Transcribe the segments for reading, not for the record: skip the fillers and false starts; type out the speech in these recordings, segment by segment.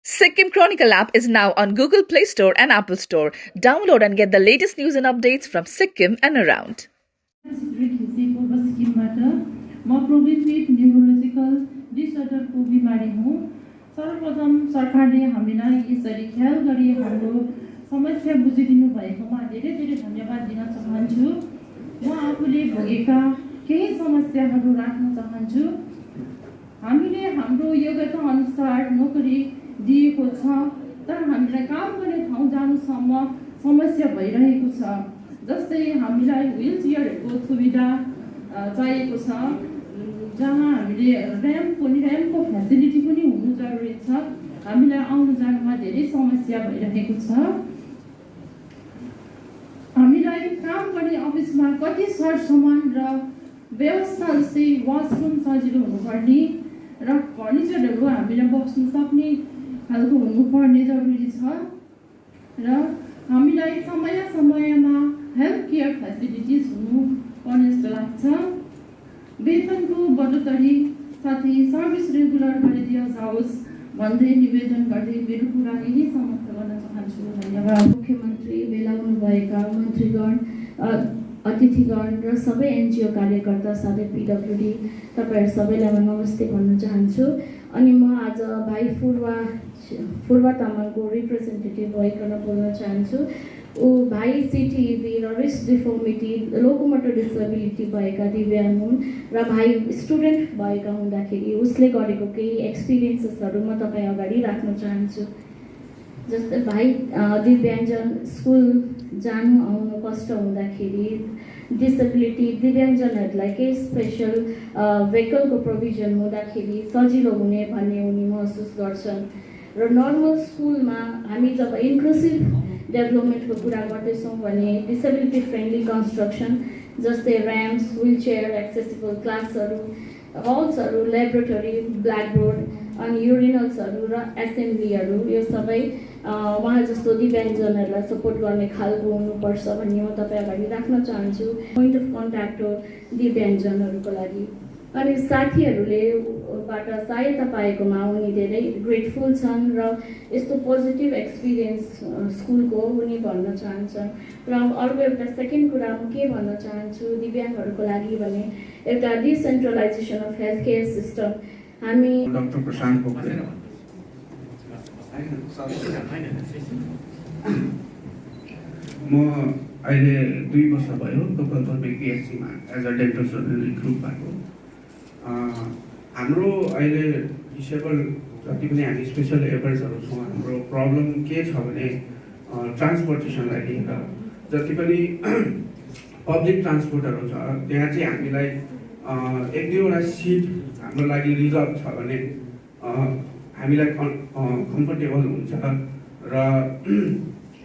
Sikkim Chronicle app is now on Google Play Store and Apple Store. Download and get the latest news and updates from Sikkim and around. म progressive neurological डिसअर्डरको बिमारी हुँ। सर्वप्रथम सरकारले हामीलाई यसरी ख्याल गरी हाम्रो समस्या बुझिदिनु भएकोमा धेरै धेरै धन्यवाद दिन चाहन्छु। म आफूले भोगेका केही समस्याहरू राख्न चाहन्छु। हामीले हाम्रो योग्यता अनुसार नोकरी दिएको छ, तर हामीलाई काम गर्ने ठाउँ जानुसम्म समस्या भइरहेको छ। जस्तै हामीलाई व्हिलचेयरको सुविधा चाहिएको छ, जहाँ हामीले ऱ्याम्पको फेसिलिटी पनि हुनु जरुरी छ। हामीलाई आउनु जानुमा धेरै समस्या भइरहेको छ। हामीलाई काम गर्ने अफिसमा कति सरसामान र व्यवस्था जस्तै वासरुम सजिलो हुनुपर्ने र फर्निचरहरू हामीलाई बस्नु सक्ने खालको हुनुपर्ने जरुरी छ। र हामीलाई समय समयमा हेल्थ केयर फेसिलिटिज हुनुपर्ने जस्तो लाग्छ। वेतनको बढोत्तरी साथै सर्भिस रेगुलर गरिदियो जाओस् भन्दै निवेदन गर्दै मेरो कुरा यही समाप्त गर्न चाहन्छु। धन्यवाद। मुख्यमन्त्री, बेला हुनुभएका मन्त्रीगण, अतिथिगण र सबै एनजिओ कार्यकर्ता साथै पिडब्ल्युडी तपाईँहरू सबैलाई म नमस्ते भन्न चाहन्छु। अनि म आज भाइ फुर्वा तामाङको रिप्रेजेन्टेटिभ भइकन बोल्न चाहन्छु। ऊ भाइ सिटिभी र रिस्ट डिफर्मिटी लोकोमोटर डिसेबिलिटी भएका दिव्याङ्ग हुन् र भाइ स्टुडेन्ट भएका हुँदाखेरि उसले गरेको केही एक्सपिरियन्सेसहरू म तपाईँ अगाडि राख्न चाहन्छु। जस्तै भाइ दिव्याङ्गजन स्कुल जानु आउनु कष्ट हुँदाखेरि दिव्याङ्गजनहरूलाई केही स्पेसल भेहिकलको प्रोभिजन हुँदाखेरि सजिलो हुने भन्ने उनी महसुस गर्छन्। र नर्मल स्कुलमा हामी जब इन्क्लुसिभ डेभलपमेन्टको कुरा गर्दैछौँ भने डिसेबिलिटी फ्रेन्डली कन्स्ट्रक्सन जस्तै ऱ्याम्प्स, व्हिलचेयर एक्सेसिबल क्लासहरू, हल्सहरू, ल्याबोरेटरी, ब्ल्याकबोर्ड अनि युरिनल्सहरू र एसेम्ब्लीहरू यो सबै उहाँ जस्तो दिव्याङ्गजनहरूलाई सपोर्ट गर्ने खालको हुनुपर्छ भन्ने म तपाईँ अगाडि राख्न चाहन्छु। पोइन्ट अफ कन्ट्याक्ट हो दिव्याङ्गजनहरूको लागि। अनि साथीहरूले बाट सहायता पाएकोमा उनी धेरै ग्रेटफुल छन् र यस्तो पोजिटिभ एक्सपिरियन्स स्कुलको उनी भन्न चाहन्छन्। र अर्को एउटा सेकेन्ड कुरा म के भन्न चाहन्छु दिव्याङ्गहरूको लागि भने एउटा decentralisation of health care system. हामी डाक्टर प्रशान्त पोखरेल म अहिले 2 वर्ष भयो गोपालपुर पिएचसीमा as a dental surgeon recruit भएको। हाम्रो अहिले डिसेबल जति पनि हामी स्पेसल एबल्सहरू छौँ, हाम्रो प्रब्लम के छ भने ट्रान्सपोर्टेसनलाई लिएर जति पनि पब्लिक ट्रान्सपोर्टहरू छ त्यहाँ चाहिँ हामीलाई 1-2वटा सिट हाम्रो लागि रिजर्भ छ भने हामीलाई कम्फर्टेबल हुन्छ। र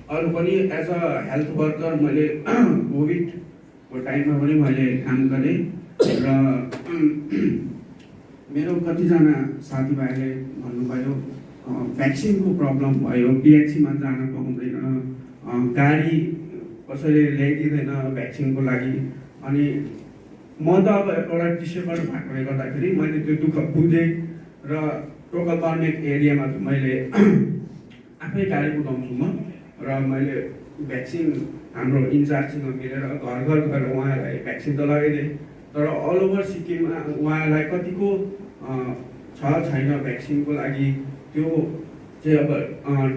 अरू पनि एज अ हेल्थ वर्कर मैले कोभिडको टाइममा पनि मैले काम गरेँ र मेरो कतिजना साथीभाइले भन्नुभयो भ्याक्सिनको प्रब्लम भयो, पिएचसीमा जान पाउँदैन, गाडी कसैले ल्याइदिँदैन भ्याक्सिनको लागि। अनि म त अब एउटा डिसेबल भएकोले गर्दाखेरि मैले त्यो दुःख बुझेँ र टोकल पर्नेट एरियामा मैले आफै गाडी कुदाउँछु म र मैले भ्याक्सिन हाम्रो इन्चार्जसँग मिलेर घर घर गएर उहाँलाई भ्याक्सिन त लगाइदिएँ। तर अल ओभर सिक्किममा उहाँलाई कतिको छैन भ्याक्सिनको लागि, त्यो चाहिँ अब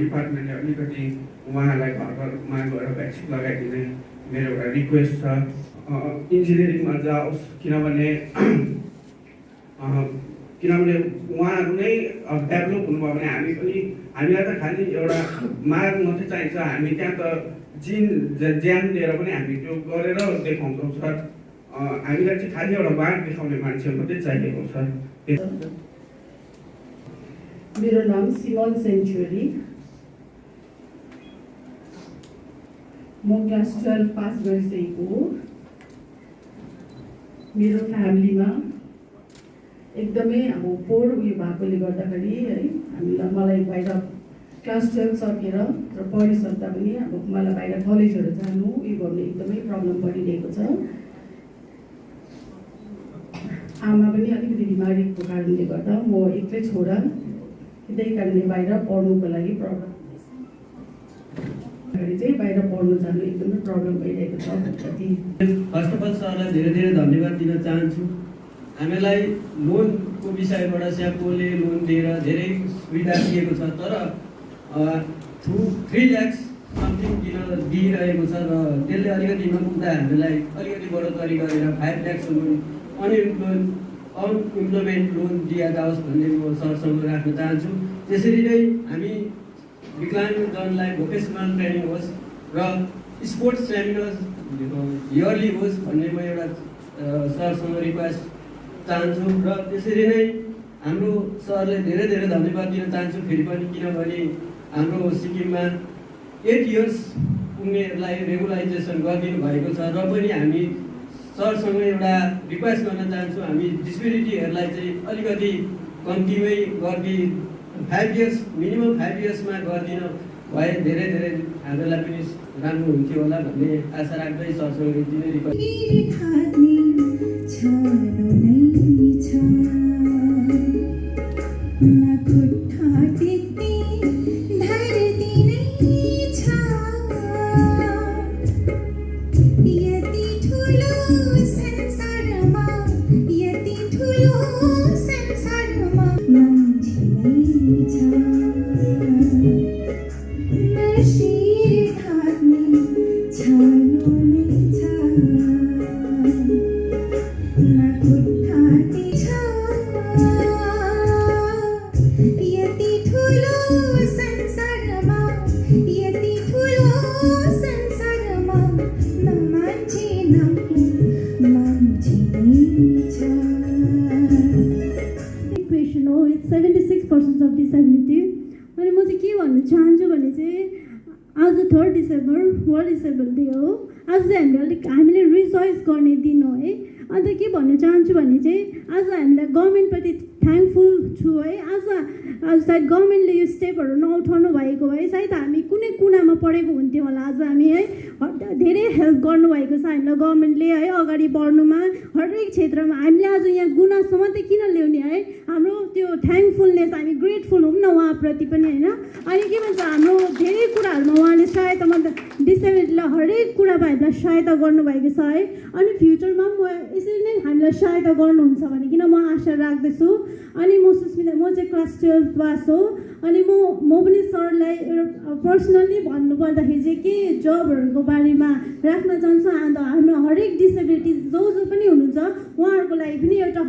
डिपार्टमेन्टले अलिकति उहाँलाई घर घरमा गएर भ्याक्सिन लगाइदिने मेरो एउटा रिक्वेस्ट छ। इन्जिनियरिङमा जाओस् किनभने उहाँहरू नै डेभलप हुनुभयो भने हामीलाई त खालि एउटा मार्ग मात्रै चाहिन्छ। हामी त्यहाँ त ज्यान लिएर पनि हामी त्यो गरेर देखाउँछौँ सर। हामीलाई चाहिँ खालि एउटा बाटो देखाउने मान्छे मात्रै चाहिएको छ। मेरो नाम सिमोन सेन्चुरी। म क्लास 12 पास गरिसकेको हो। मेरो फ्यामिलीमा एकदमै अब पोर उयो भएकोले गर्दाखेरि है मलाई बाहिर क्लास 12 सकेर र पढिसक्दा पनि अब मलाई बाहिर कलेजहरू जानु उयो गर्नु एकदमै प्रब्लम परिरहेको छ। आमा पनि अलिकति बिमारीको कारणले गर्दा म एक्लै छोरा त्यही कारणले बाहिर पढ्नुको लागि प्रब्लम चाहिँ बाहिर पढ्नु जानु एकदमै प्रब्लम भइरहेको छ कति। फर्स्ट अफ अल सरलाई धेरै धेरै धन्यवाद दिन चाहन्छु। हामीलाई लोनको विषयबाट स्यापोले लोन दिएर धेरै सुविधा दिएको छ, तर 3 लाख समथिङ दिइरहेको छ र त्यसले अलिकति नपुग्दा हामीलाई अलिकति बढोत्तरी गरेर 5 लाख लोन अनइम्प्लोइमेन्ट लोन दिया जाओस् भन्ने म सरसँग राख्न चाहन्छु। त्यसरी नै हामी विकलाङ्गजनलाई भोकेसनल ट्रेनिङ होस् र स्पोर्ट्स सेमिनार इयरली होस् भन्ने म एउटा सरसँग रिक्वेस्ट चाहन्छु। र त्यसरी नै हाम्रो सरले धेरै धेरै धन्यवाद दिन चाहन्छु फेरि पनि, किनभने हाम्रो सिक्किममा 8 इयर्स उनीहरूलाई रेगुलाइजेसन गरिदिनु भएको छ। र पनि हामी सरसँग एउटा रिक्वेस्ट गर्न चाहन्छु, हामी डिसेबिलिटीहरूलाई चाहिँ अलिकति कम्तीमै गरिदिई 5 इयर्स मिनिमम 5 इयर्समा गरिदिन भए धेरै धेरै हामीलाई पनि राम्रो हुन्थ्यो होला भन्ने आशा राख्दै सरसँग यति नै रिक्वेस्ट। इक्वेसन हो 76% अफ डिसेबिलिटी। अनि म चाहिँ के भन्न चाहन्छु भने चाहिँ आज 3 डिसेम्बर वर्ल्ड डिसेबल डे हो। आज चाहिँ हामीले रिजोइस गर्ने दिन हो है। अन्त के भन्न चाहन्छु भने चाहिँ आज हामीलाई गभर्मेन्टप्रति थ्याङ्कफुल छु है। आज सायद गभर्मेन्टले यो स्टेपहरू नउठाउनु भएको भए सायद हामी कुनै कुनामा पढेको हुन्थ्यौँ होला आज हामी है। धेरै हेल्प गर्नुभएको छ हामीलाई गभर्मेन्टले है अगाडि बढ्नुमा हरेक क्षेत्रमा। हामीले आज यहाँ गुनासो मात्रै किन ल्याउने है, हाम्रो त्यो थ्याङ्कफुलनेस हामी ग्रेटफुल हौँ न उहाँप्रति पनि होइन। अनि के भन्छ हाम्रो धेरै कुराहरूमा उहाँले सहायता मतलब डिसेबिलिटीलाई हरेक कुरामा हामीलाई सहायता गर्नुभएको छ है। अनि फ्युचरमा म यसरी नै हामीलाई सहायता गर्नुहुन्छ भने किन म आशा राख्दछु। अनि म सुस्मिता, म चाहिँ क्लास 12 पास हो। अनि म पनि सरलाई पर्सनल्ली भन्नुपर्दाखेरि चाहिँ के जबहरूको बारेमा राख्न चाहन्छु। अन्त हाम्रो हरेक डिसेबिलिटी जो पनि हुनुहुन्छ उहाँहरूको लागि पनि एउटा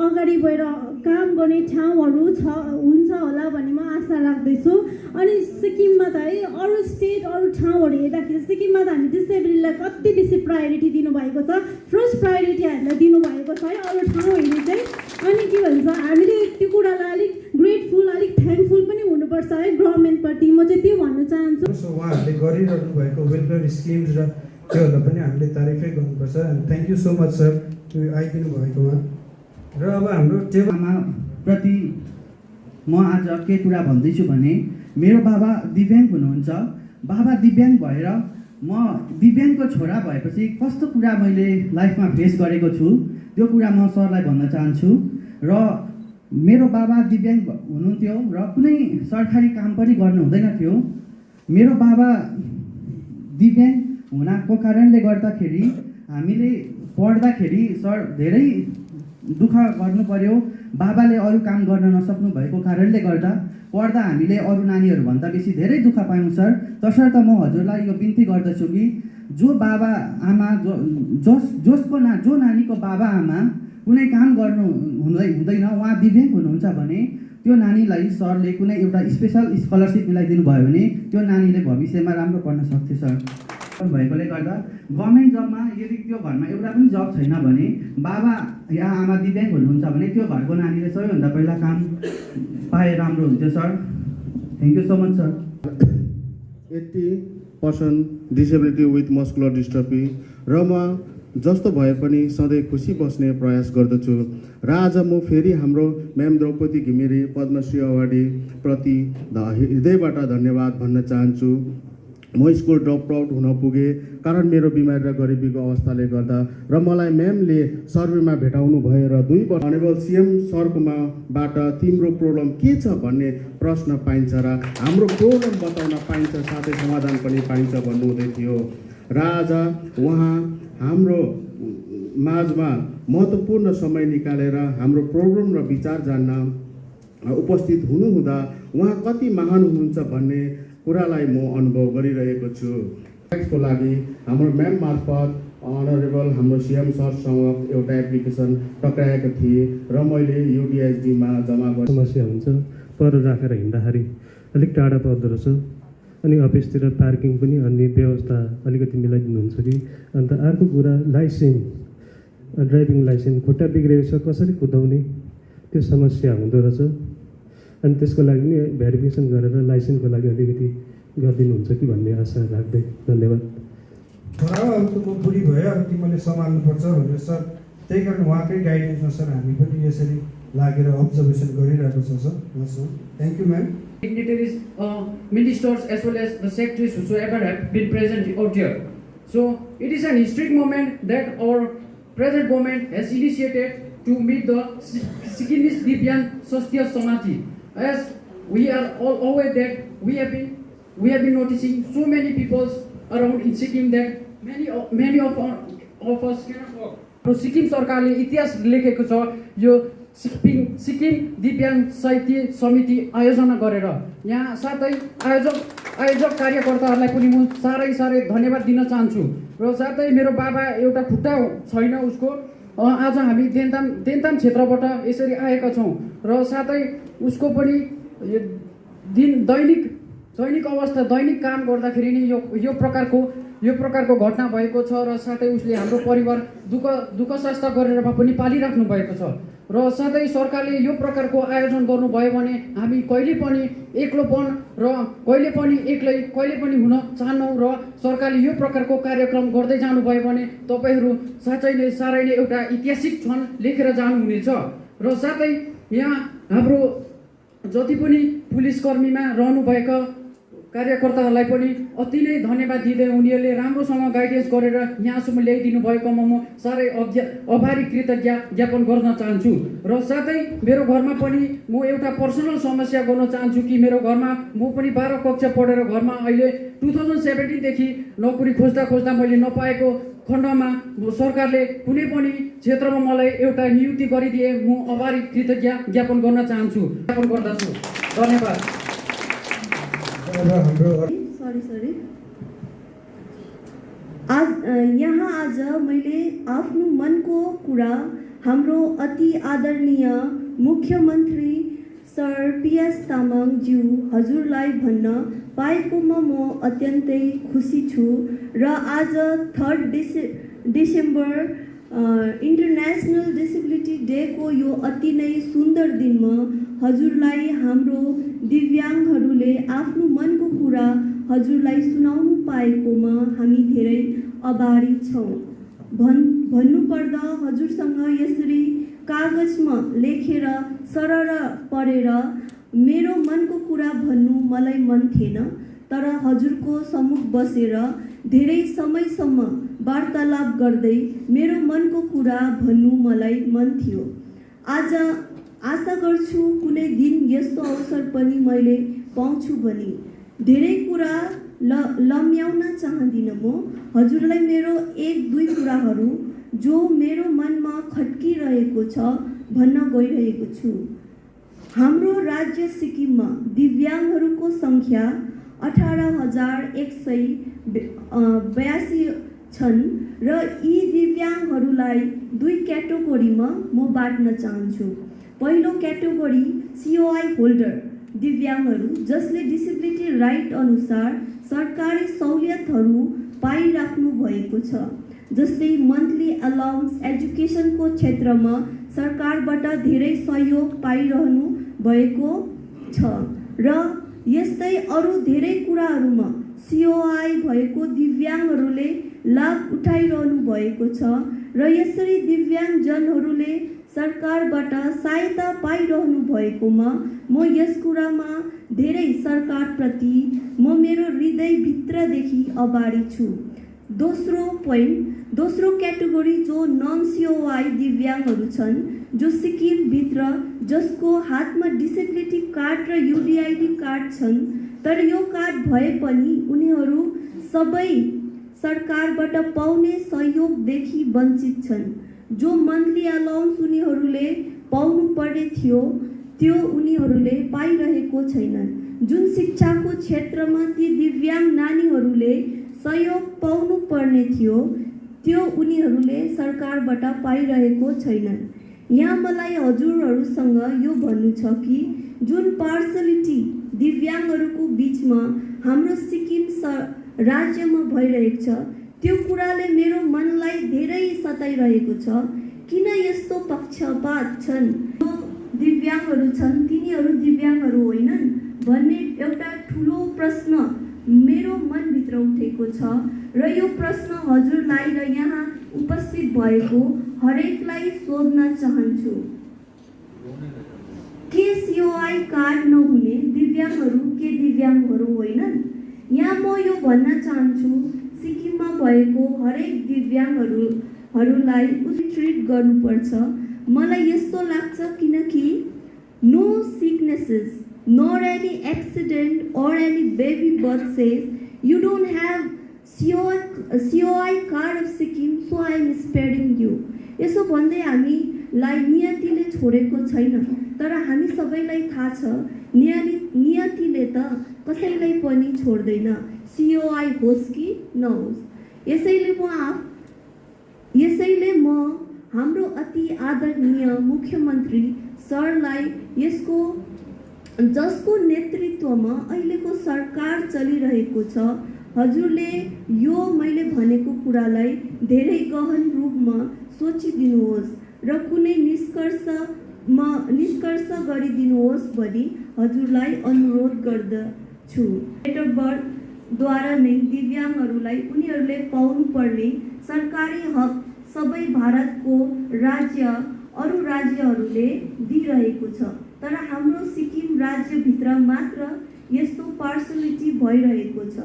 अगाडि गएर काम गर्ने ठाउँहरू हुन्छ होला भन्ने म आशा राख्दैछु। अनि सिक्किममा त है अरू स्टेट अरू ठाउँहरू हेर्दाखेरि सिक्किममा त हामी डिसेबिलिटीलाई कति बेसी प्रायोरिटी दिनुभएको छ, फर्स्ट प्रायोरिटी हामीलाई दिनुभएको छ है अरू ठाउँहरू चाहिँ। अनि के भन्छ हामीले त्यो कुरालाई अलिक ग्रेटफुल अलिक थ्याङ्कफुल पनि हुनुपर्छ है गभर्मेन्टप्रति, म चाहिँ त्यो भन्न चाहन्छु। सो उहाँहरूले गरिरहनु भएको वेलफेयर स्किम्स र त्योहरूलाई पनि हामीले तारिफै गर्नुपर्छ। Thank you so much sir त्यो आइदिनु भएकोमा। र अब हाम्रो टेबलमा प्रति म आज के कुरा भन्दैछु भने मेरो बाबा दिव्याङ्ग हुनुहुन्छ। बाबा दिव्याङ्ग भएर म दिव्याङ्गको छोरा भएपछि कस्तो कुरा मैले लाइफमा फेस गरेको छु त्यो कुरा म सरलाई भन्न चाहन्छु। र मेरो बाबा दिव्याङ्ग हुनुहुन्थ्यो र कुनै सरकारी काम पनि गर्नु हुँदैन थियो। मेरो बाबा दिव्याङ्ग हुनाको कारणले गर्दाखेरि हामीले पढ्दाखेरि सर धेरै दुःख गर्नु पर्यो। बाबाले अरू काम गर्न नसक्नु भएको कारणले गर्दा पढ्दा हामीले अरू नानीहरूभन्दा बेसी धेरै दुःख पायौँ सर। तसर्थ म हजुरलाई यो बिन्ती गर्दछु कि जो बाबा आमा जो नानीको बाबा आमा कुनै काम गर्नु हुँदैन उहाँ दिव्याङ्ग हुनुहुन्छ भने त्यो नानीलाई सरले कुनै एउटा स्पेसल स्कलरसिप मिलाइदिनु भयो भने त्यो नानीले भविष्यमा राम्रो पढ्न सक्थ्यो सर। भएकोले गर्दा गभर्मेन्ट जबमा यदि त्यो घरमा एउटा पनि जब छैन भने बाबा या आमा दिव्याङ्ग हुनुहुन्छ भने त्यो घरको नानीले सबैभन्दा पहिला काम पाए राम्रो हुन्थ्यो sir. Thank you so much sir. 80% disability with muscular dystrophy र म जस्तो भए पनि सधैँ खुसी बस्ने प्रयास गर्दछु। र आज म फेरि हाम्रो म्याम द्रौपदी घिमिरे पद्मश्री अवार्डी प्रति हृदयबाट धन्यवाद भन्न चाहन्छु। म स्कुल ड्रप आउट हुन पुगेँ कारण मेरो बिमारी र गरिबीको अवस्थाले गर्दा र मलाई म्यामले सर्वेमा भेटाउनु भयो र 2 वर्ष अनेबल सीएम सरकोबाट तिम्रो प्रब्लम के छ भन्ने प्रश्न पाइन्छ र हाम्रो प्रब्लम बताउन पाइन्छ, साथै समाधान पनि पाइन्छ भन्नुहुँदै थियो र आज उहाँ हाम्रो माझमा महत्त्वपूर्ण समय निकालेर हाम्रो प्रब्लम र विचार जान्न उपस्थित हुनुहुँदा उहाँ कति महान हुनुहुन्छ भन्ने कुरालाई म अनुभव गरिरहेको छु। यसको लागि हाम्रो म्याम मार्फत अनरेबल हाम्रो सीएम सरसँग एउटा एप्लिकेसन टक्राएको थिएँ र मैले युडिएचडीमा जम्मा गरेँ। समस्या हुन्छ, पर राखेर हिँड्दाखेरि अलिक टाढा पर्दो रहेछ अनि अफिसतिर पार्किङ पनि अन्य व्यवस्था अलिकति मिलाइदिनुहुन्छ कि। अन्त अर्को कुरा लाइसेन्स, ड्राइभिङ लाइसेन्स खुट्टा बिग्रेको छ कसरी कुदाउने त्यो समस्या हुँदो रहेछ। अनि त्यसको लागि नि भेरिफिकेसन गरेर लाइसेन्सको लागि अलिकति गरिदिनुहुन्छ कि भन्ने आशा राख्दै धन्यवाद। छोरा अब त म बुढी भयो, अब तिमीले सम्हाल्नुपर्छ भनेर सर, त्यही कारण उहाँकै गाइडेन्समा सर हामी पनि यसरी लागेर अब्जर्भेसन गरिरहेको छ sir. Thank you ma'am. Dignitaries, ministers as well as the secretaries whosoever have been present out here. So it is an historic moment that our present government has initiated to meet the Sikkimese Divyang Swasthya Samati. As we are all aware that we have been noticing so many people around in Sikkim that many of us cannot walk. So Sikkim सरकारले इतिहास लेखेको छ यो सिक्किम दिव्याङ साहित्य समिति आयोजना गरेर। यहाँ साथै आयोजक कार्यकर्ताहरूलाई पनि म साह्रै धन्यवाद दिन चाहन्छु। र साथै मेरो बाबा एउटा खुट्टा छैन उसको, आज हामी देन्ताम क्षेत्रबाट यसरी आएका छौँ र साथै उसको पनि दैनिक अवस्था दैनिक काम गर्दाखेरि नै यो प्रकारको घटना भएको छ र साथै उसले हाम्रो परिवार दुःख शास्त्र गरेर पनि पालिराख्नु भएको छ। र साथै सरकारले यो प्रकारको आयोजन गर्नुभयो भने हामी कहिले पनि एक्लोपन र कहिले पनि हुन चाहन्नौँ र सरकारले यो प्रकारको कार्यक्रम गर्दै जानुभयो भने तपाईहरू साह्रै नै एउटा ऐतिहासिक क्षण लेखेर जानुहुनेछ। र साथै यहाँ हाम्रो जति पनि पुलिसकर्मीमा रहनुभएका कार्यकर्ताहरूलाई पनि अति नै धन्यवाद दिँदै उनीहरूले राम्रोसँग गाइडेन्स गरेर यहाँसम्म ल्याइदिनु भएकोमा म साह्रै आभारी कृतज्ञ ज्ञापन गर्न चाहन्छु। र साथै मेरो घरमा पनि म एउटा पर्सनल समस्या गर्न चाहन्छु कि मेरो घरमा म पनि 12 कक्षा पढेर घरमा अहिले 2017 देखि नोकरी खोज्दा मैले नपाएको खण्डमा सरकारले कुनै पनि क्षेत्रमा मलाई एउटा नियुक्ति गरिदिए म आभारी कृतज्ञ ज्ञापन गर्न चाहन्छु, ज्ञापन गर्दछु। धन्यवाद। आज मैले आफ्नो मनको कुरा हाम्रो अति आदरणीय मुख्यमन्त्री सर PS तामाङज्यू हजुरलाई भन्न पाएकोमा म अत्यन्तै खुसी छु। र आज 3 डिसेम्बर इन्टरनेसनल डिसेबिलिटी डेको यो अति नै सुन्दर दिनमा हजुरलाई हाम्रो दिव्याङ्गहरूले आफ्नो मनको कुरा हजुरलाई सुनाउनु पाएकोमा हामी धेरै आभारी छौँ। भन्नुपर्दा हजुरसँग यसरी कागजमा लेखेर सरर पढेर मेरो मनको कुरा भन्नु मलाई मन थिएन, तर हजुरको सम्मुख बसेर धेरै समयसम्म वार्तालाप गर्दै मेरो मनको कुरा भन्नु मलाई मन थियो। आज आशा गर्छु कुनै दिन यस्तो अवसर पनि मैले पाउँछु भने। धेरै कुरा लम्ब्याउन चाहदिनँ म, हजुरलाई मेरो 1-2 कुराहरू जो मेरो मनमा खट्किरहेको छ भन्न गइरहेको छु। हाम्रो राज्य सिक्किममा दिव्याङ्गहरूको सङ्ख्या 18,182 छन् र यी दिव्याङ्गहरूलाई 2 क्याटेगोरीमा म बाँड्न चाहन्छु। पहिलो क्याटेगोरी COI होल्डर दिव्याङ्गहरू जसले डिसेबिलिटी राइट अनुसार सरकारी सहुलियतहरू पाइराख्नु भएको छ, जस्तै मन्थली अलाउन्स, एजुकेसनको क्षेत्रमा सरकारबाट धेरै सहयोग पाइरहनु भएको छ र यस्तै अरू धेरै कुराहरूमा COI भएको दिव्याङ्गहरूले लाभ उठाइरहनु भएको छ। र यसरी दिव्याङ्गजनहरूले सरकारबाट सहायता पाइरहनु भएकोमा म यस कुरामा धेरै सरकारप्रति म मेरो हृदयभित्रदेखि आभारी छु। दोस्रो क्याटेगोरी जो नन सिओआई दिव्याङ्गहरू छन्, जो सिक्किमभित्र जसको हातमा डिसेबिलिटी कार्ड र युडिआइडी कार्ड छन्, तर यो कार्ड भए पनि उनीहरू सबै सरकारबाट पाउने सहयोगदेखि वञ्चित छन्। जो मन्थली अलाउन्स उनीहरूले पाउनु पर्ने थियो त्यो उनीहरूले पाइरहेको छैनन्। जुन शिक्षाको क्षेत्रमा ती दिव्याङ्ग नानीहरूले सहयोग पाउनु पर्ने थियो त्यो उनीहरूले सरकारबाट पाइरहेको छैनन्। यहाँ मलाई हजुरहरूसँग यो भन्नु छ कि जुन पार्सलिटी दिव्याङ्गहरूको बिचमा हाम्रो सिक्किम राज्यमा भइरहेको छ त्यो कुराले मेरो मनलाई धेरै सताइरहेको छ। किन यस्तो पक्षपात छन्? जो दिव्याङ्गहरू छन् तिनीहरू दिव्याङ्गहरू होइनन् भन्ने एउटा ठुलो प्रश्न मेरो मनभित्र उठेको छ र यो प्रश्न हजुरलाई र यहाँ उपस्थित भएको हरेकलाई सोध्न चाहन्छु। के सिओआई कार्ड नहुने दिव्याङ्गहरू के दिव्याङ्गहरू होइनन्? यहाँ म यो भन्न चाहन्छु, सिक्किममा भएको हरेक दिव्याङ्गहरूलाई ट्रिट गर्नुपर्छ। मलाई यस्तो लाग्छ किनकि no sicknesses nor any accident or any baby birth says you don't have COI card of Sikkim, so I am sparing you. यसो भन्दै हामीलाई नियतिले छोडेको छैन, तर हामी सबैलाई थाहा छ नियतिले त कसैलाई पनि छोड्दैन, COI होस् कि नहोस्। यसैले म हाम्रो अति आदरणीय मुख्यमन्त्री सरलाई जसको नेतृत्वमा अहिलेको सरकार चलिरहेको छ, हजुरले यो मैले भनेको कुरालाई धेरै गहन रूपमा सोचिदिनुहोस् र कुनै निष्कर्ष गरिदिनुहोस् भनी हजुरलाई अनुरोध गर्दछु। डेट अफ बर्थद्वारा नै दिव्याङ्गहरूलाई उनीहरूले पाउनुपर्ने सरकारी हक सबै भारतको अरू राज्यहरूले दिइरहेको छ, तर हाम्रो सिक्किम राज्यभित्र मात्र यस्तो पार्सलिटी भइरहेको छ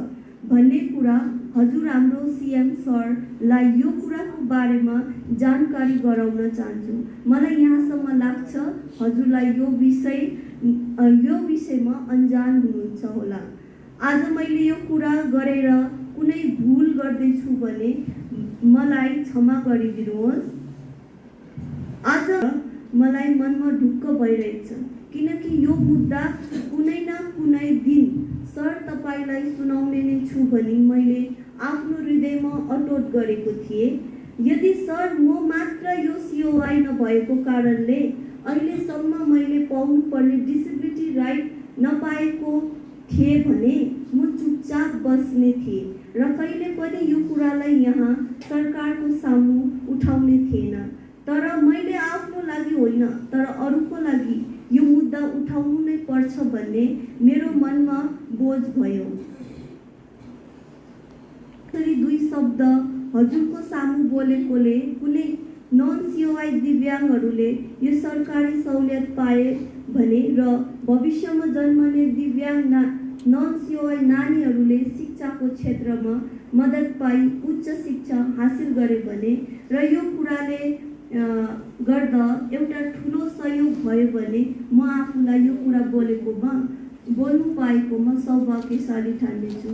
भन्ने कुरा हजुर हाम्रो सीएम सरलाई यो कुराको बारेमा जानकारी गराउन चाहन्छु। मलाई यहाँसम्म लाग्छ हजुरलाई यो विषयमा अनजान हुनुहुन्छ होला। आज मैले यो कुरा गरेर कुनै भुल गर्दैछु भने मलाई क्षमा गरिदिनुहोस्। आज मलाई मनमा ढुक्क भइरहेछ किनकि यो मुद्दा कुनै न कुनै दिन सर तपाईलाई सुनाउने नै छु भनी मैले आफ्नो हृदयमा अटोट गरेको थिएँ। यदि सर म मात्र यो सिओआई नभएको कारणले अहिलेसम्म मैले पाउनुपर्ने डिसेबिलिटी राइट नपाएको थिएँ भने म चुपचाप बस्ने थिएँ र कहिले पनि यो कुरालाई यहाँ सरकारको सामु उठाउने थिएन। तर मैले आफ्नो लागि होइन तर अरूको लागि यो मुद्दा उठाउनु नै पर्छ भन्ने मेरो मनमा बोझ भयो। दुई शब्द हजुरको सामु बोलेकोले कुनै नन सिओआई दिव्याङ्गहरूले यो सरकारी सहुलियत पाए भने र भविष्यमा जन्मने दिव्याङ्ग नन सिओआई नानीहरूले शिक्षाको क्षेत्रमा मद्दत पाई उच्च शिक्षा हासिल गरे भने र यो कुराले गर्दा एउटा ठुलो सहयोग भयो भने म आफूलाई यो कुरा बोल्नु पाएकोमा सौभाग्यशाली ठान्नेछु।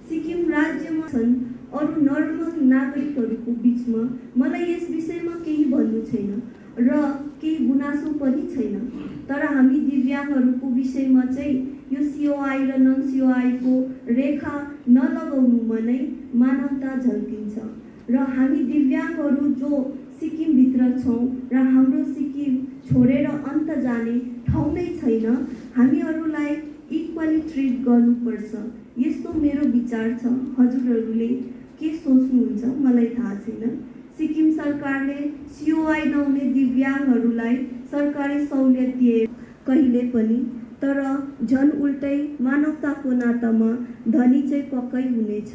सिक्किम राज्यमा छन् अरू नर्मल नागरिकहरूको बिचमा मलाई यस विषयमा केही भन्नु छैन र केही गुनासो पनि छैन, तर हामी दिव्याङ्गहरूको विषयमा चाहिँ यो सिओआई र नन सिओआईको रेखा नलगाउनुमा नै मानवता झल्किन्छ र हामी दिव्याङ्गहरू जो सिक्किमभित्र छौँ र हाम्रो सिक्किम छोडेर अन्त जाने ठाउँ नै छैन, हामीहरूलाई इक्वली ट्रिट गर्नुपर्छ। यस्तो मेरो विचार छ। हजुरहरूले के सोच्नुहुन्छ मलाई थाहा छैन। सिक्किम सरकारले सिओआई नहुने दिव्याङ्गहरूलाई सरकारी सहुलियत दिए कहिले पनि, तर झन् उल्टै मानवताको नातामा धनी चाहिँ पक्कै हुनेछ।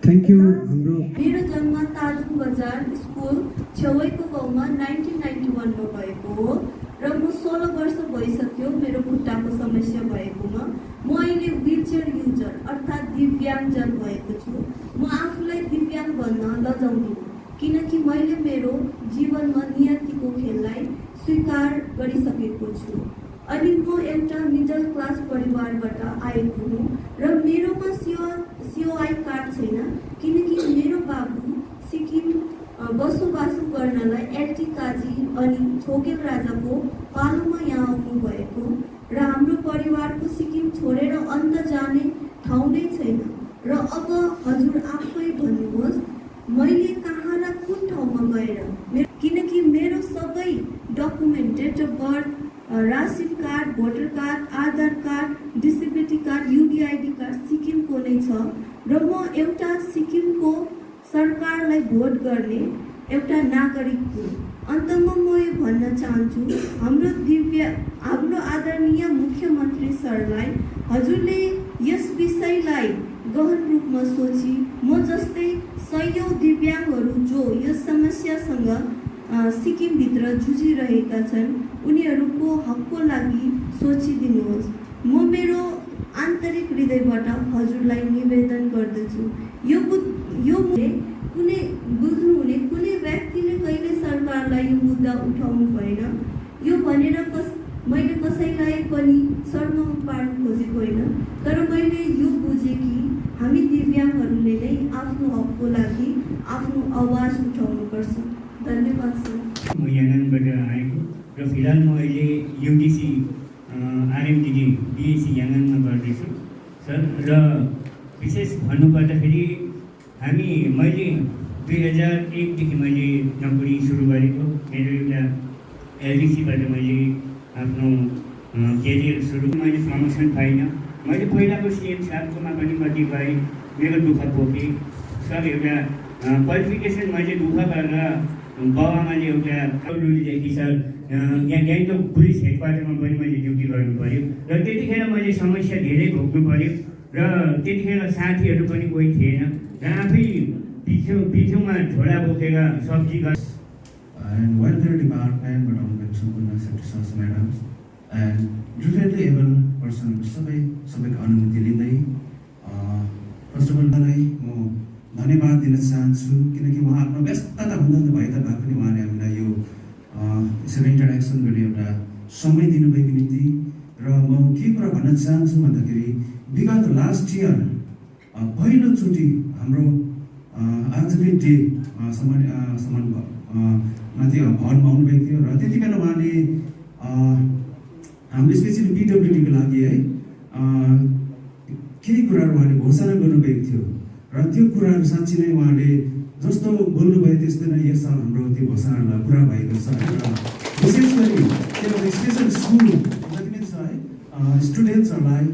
Thank you. हाम्रो मेरो जन्म तादुङ बजार स्कुल छेउको गाउँमा 1991 भएको हो र म 16 वर्ष भइसक्यो मेरो खुट्टाको समस्या भएकोमा। म अहिले व्हिलचेयर युजर अर्थात् दिव्याङ्गजन भएको छु। म आफूलाई दिव्याङ्ग भन्न लजाउँदिनँ किनकि मैले मेरो जीवनमा नियतिको खेललाई स्वीकार गरिसकेको छु। अनि म एउटा मिडल क्लास परिवारबाट आएको हुँ र मेरोमा सिओआई कार्ड छैन किनकि मेरो बाबु सिक्किम बसोबासो गर्नलाई एलटी काजी अनि छोकेल राजाको पालोमा यहाँ आउनु भएको र हाम्रो परिवारको सिक्किम छोडेर अन्त जाने ठाउँ नै छैन। र अब हजुर आफै भन्नुहोस् मैले कहाँ र कुन ठाउँमा गएर, किनकि मेरो सबै document date of birth, ration card, voter card, Aadhaar card, disability card, UDID card सिक्किमको नै छ र म एउटा सिक्किमको सरकारलाई भोट गर्ने एउटा नागरिक हुँ। अन्तमा म यो भन्न चाहन्छु हाम्रो आदरणीय मुख्यमन्त्री सरलाई हजुरले यस विषयलाई गहन रूपमा सोची म जस्तै सयौं दिव्याङ्गहरू जो यस समस्यासँग सिक्किमभित्र जुझिरहेका छन् उनीहरूको हकको लागि सोचिदिनुहोस्। म मेरो आन्तरिक हृदयबाट हजुरलाई निवेदन गर्दछु। यो कुनै बुझ्नुहुने कुनै व्यक्तिले कहिले सरकारलाई यो मुद्दा उठाउनु भएन। यो भनेर मैले कसैलाई पनि शर्ममा पार्न खोजेको होइन, तर मैले यो बुझेँ कि हामी दिव्याङ्गहरूले नै आफ्नो हकको लागि आफ्नो आवाज उठाउनुपर्छ। धन्यवाद सर। म याङाङबाट आएको र फिलहाल म अहिले युडिसी आरएमडिडी बिएससी याङाङमा गर्दैछु सर। र विशेष भन्नुपर्दाखेरि मैले 2001देखि मैले नोकरी सुरु गरेको। मेरो एउटा एलडिसीबाट मैले आफ्नो केरियर सुरु, मैले प्रमोसन पाइनँ। मैले पहिलाको सिएम साहबकोमा पनि कति गएँ, मेरो दुःख पोखेँ सर। एउटा क्वालिफिकेसन मैले दुःख गरेर बाबामाले एउटा टोलुलीदेखि सर यहाँ गान्तोक पुलिस हेडक्वार्टरमा पनि मैले ड्युटी गर्नु पऱ्यो र त्यतिखेर मैले समस्या धेरै भोग्नु पऱ्यो र त्यतिखेर साथीहरू पनि कोही थिएन र आफै पिठ्यौमा झोला बोकेर सब्जी and welfare department but on सम्पूर्ण सेक्रेटरी म्याडम्स एन्ड डिफरेन्टली एबल पर्सनको सबैको अनुमति लिँदै फर्स्ट अफ अल म धन्यवाद दिन चाहन्छु किनकि उहाँ आफ्नो व्यस्तता हुँदा भए तापनि उहाँले हामीलाई यो यसरी इन्टरेक्सन गर्ने एउटा समय दिनुभएको निम्ति। र म के कुरा भन्न चाहन्छु भन्दाखेरि विगत लास्ट इयर पहिलोचोटि हाम्रो आजकै डे माथि भवनमा आउनुभएको थियो र त्यति बेला उहाँले हामीले स्पेसली पिडब्ल्युडीको लागि है केही कुराहरू उहाँले घोषणा गर्नुभएको थियो र त्यो कुराहरू साँच्ची नै उहाँले जस्तो बोल्नुभयो त्यस्तै नै यस साल हाम्रो त्यो घोषणालाई पुरा भएको छ। र विशेष गरी त्यो स्पेसल स्कुल जति पनि छ है स्टुडेन्ट्सहरूलाई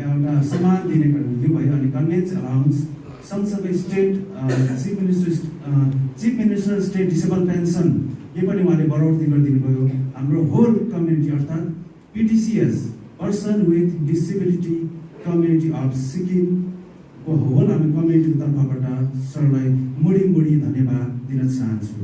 एउटा सम्मान दिने यो भयो। अनि कन्भेन्स अलाउन्स सँगसँगै state chief minister state disable pension यो पनि उहाँले बढोत्तरी गरिदिनु भयो। हाम्रो होल कम्युनिटी अर्थात् PTCS person with disability community of सिक्किमको होल हामी कम्युनिटीको तर्फबाट सरलाई मुडी धन्यवाद दिन चाहन्छु।